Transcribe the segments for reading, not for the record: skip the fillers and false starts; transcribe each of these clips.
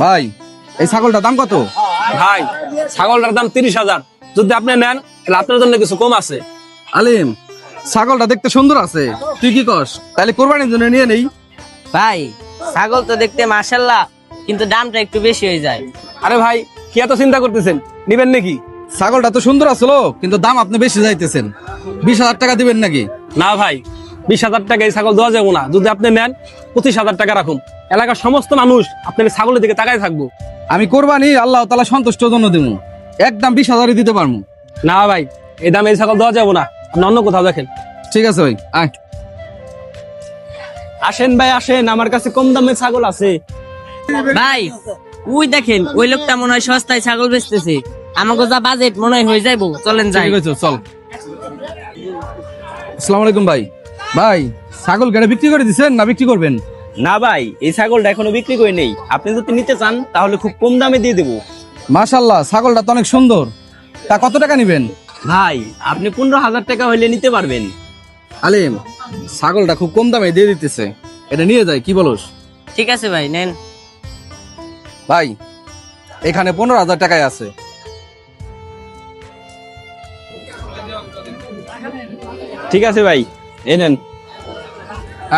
ভাই এই ছাগলটার দাম কত? ভাই ছাগলটার দাম 30,000। যদি আপনি নেন তাহলে আপনার জন্য কিছু কম আছে। আলিম, ছাগলটা দেখতে সুন্দর আছে, তুই কি কস? তাহলে কোরবানির জন্য নিয়ে নেই। ভাই ছাগল তো দেখতে মাশাআল্লাহ, কিন্তু দামটা একটু বেশি হয়ে যায়। আরে ভাই কি এত চিন্তা করতেছেন, নিবেন নাকি? ছাগলটা তো সুন্দর আসলো, কিন্তু দাম আপনি বেশি যাইতেছেন। 20,000 টাকা দিবেন নাকি? না ভাই, 20,000 টাকা এই ছাগল দেওয়া যাবো না। যদি আপনি নেন 25,000 টাকা রাখুন। এলাকার সমস্ত মানুষ আপনার ছাগলের দিকে তাকায় থাকবো। আমি কোরবানি আল্লাহ তাআলা সন্তুষ্টর জন্য দেবো, একদম 20,000 দিতে পারবো। না ভাই, এই দামে এই ছাগল দেওয়া যাবো না, আপনি অন্য কোথাও দেখেন। ঠিক আছে ভাই, আয়। আসেন ভাই আসেন, আমার কাছে কম দামে ছাগল আছে। ভাই ওই দেখেন, ওই লোকটা মনে হয় সস্তায় ছাগল বেচতেছে। আমাকে যা বাজেট মনে হয় হয়ে যাইবো, চলেন যাই। ঠিক আছে, চল। আসসালামু আলাইকুম ভাই। ভাই ছাগল কেটে বিক্রি করে দিচ্ছেন না বিক্রি করবেন? না ভাই, এই ছাগলটা এখনো বিক্রি করে নেই। আপনি যদি নিতে চান তাহলে খুব কম দামে দিয়ে দেবো। মাশাআল্লাহ, ছাগলটা তো অনেক সুন্দর। তা কত টাকা নিবেন? ভাই আপনি 15,000 টাকা হইলে নিতে পারবেন। আলিম, ছাগলটা খুব কম দামে দিয়ে দিতেছে, এটা নিয়ে যাই, কি বলস? ঠিক আছে ভাই, নেন। ভাই এখানে 15,000 টাকায় আছে। ঠিক আছে ভাই, এই নেন।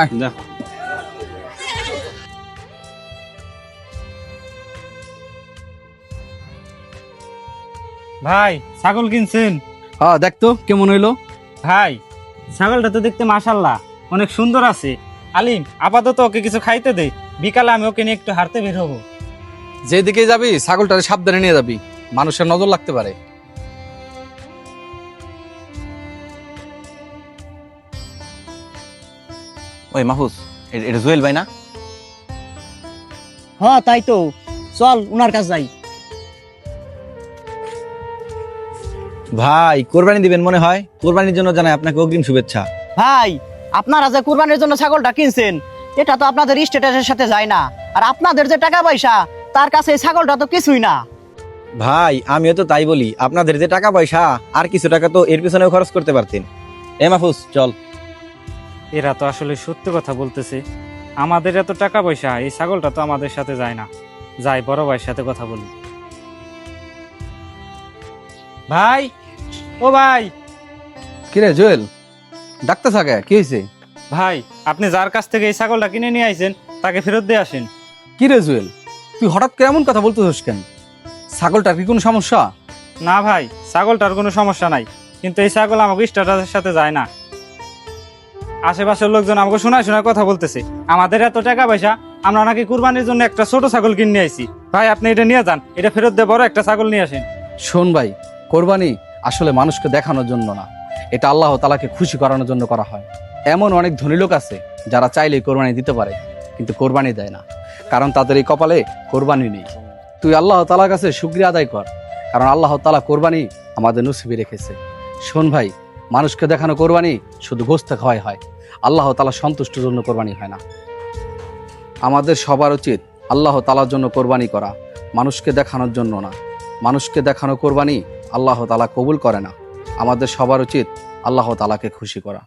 আয়। যা। ভাই ছাগল কিনছেন? হ্যাঁ, দেখতো কেমন হইলো। ভাই ছাগলটা তো দেখতে মাশাআল্লাহ অনেক সুন্দর আছে। আলিম, আপাতত ওকে কিছু খাইতে দে, বিকালে আমি ওকে নিয়ে একটু হাঁটতে বের হবো। যেদিকে যাবি ছাগলটারে সাবধানে নিয়ে যাবি, মানুষের নজর লাগতে পারে। ওই মাহফুজ, এটা জুয়েল ভাই না? হ্যাঁ তাই তো, চল উনার কাছে যাই। ভাই কোরবানি দিবেন মনে হয়, কোরবানির জন্য জানাই আপনাকে অগ্রিম শুভেচ্ছা। ভাই আপনারা যে কুরবানির জন্য ছাগলটা কিনছেন, এটা তো আপনাদের স্ট্যাটাসের সাথে যায় না। আর আপনাদের যে টাকা পয়সা, তার কাছে এই ছাগলটা তো কিছুই না। ভাই আমিও তো তাই বলি, আপনাদের যে টাকা পয়সা আর কিছু টাকা তো এর পিছনেও খরচ করতে পারতেন। এ মাহফুজ চল। এরা তো আসলে সত্যি কথা বলতেছে। আমাদের এত টাকা পয়সা, এই ছাগলটা তো আমাদের সাথে যায় না। যাই বড় ভাইয়ের সাথে কথা বলি। ভাই, ও ভাই। কিরে জুয়েল, ডাক্তার থাকে কি হয়েছে? ভাই আপনি যার কাছ থেকে এই ছাগলটা কিনে নিয়ে আইছেন তাকে ফেরত দিয়ে আসেন। কিরে জুয়েল, তুই হঠাৎ করে এমন কথা বলতেছিস কেন? ছাগলটার কি কোনো সমস্যা? না ভাই, ছাগলটার কোনো সমস্যা নাই, কিন্তু এই ছাগল আমাকে স্ট্যাটাসের সাথে যায় না। আশেপাশের লোকজন আমাকে শোনায় শোনায় কথা বলতেছে, আমাদের এত টাকা পয়সা, আমরা নাকি কুরবানির জন্য একটা ছোট ছাগল কিনে আইছি। ভাই আপনি এটা নিয়ে যান, এটা ফেরত দিয়ে বড় একটা ছাগল নিয়ে আসেন। শোন ভাই, কোরবানি আসলে মানুষকে দেখানোর জন্য না, এটা আল্লাহ তাআলাকে খুশি করানোর জন্য করা হয়। এমন অনেক ধনী লোক আছে যারা চাইলেই কোরবানি দিতে পারে, কিন্তু কোরবানি দেয় না, কারণ তাদের এই কপালে কোরবানি নেই। তুই আল্লাহ তাআলার কাছে শুকরিয়া আদায় কর, কারণ আল্লাহ তাআলা কোরবানি আমাদের নসিবে রেখেছে। শোন ভাই, মানুষকে দেখানো কোরবানি শুধু গোশত খাওয়াই হয়, আল্লাহ তাআলা সন্তুষ্টির জন্য কোরবানি হয় না। আমাদের সবার উচিত আল্লাহ তাআলার জন্য কোরবানি করা, মানুষকে দেখানোর জন্য না। মানুষকে দেখানো কোরবানি আল্লাহ তাআলা কবুল করে না। আমাদের সবার উচিত আল্লাহ তাআলাকে খুশি করা।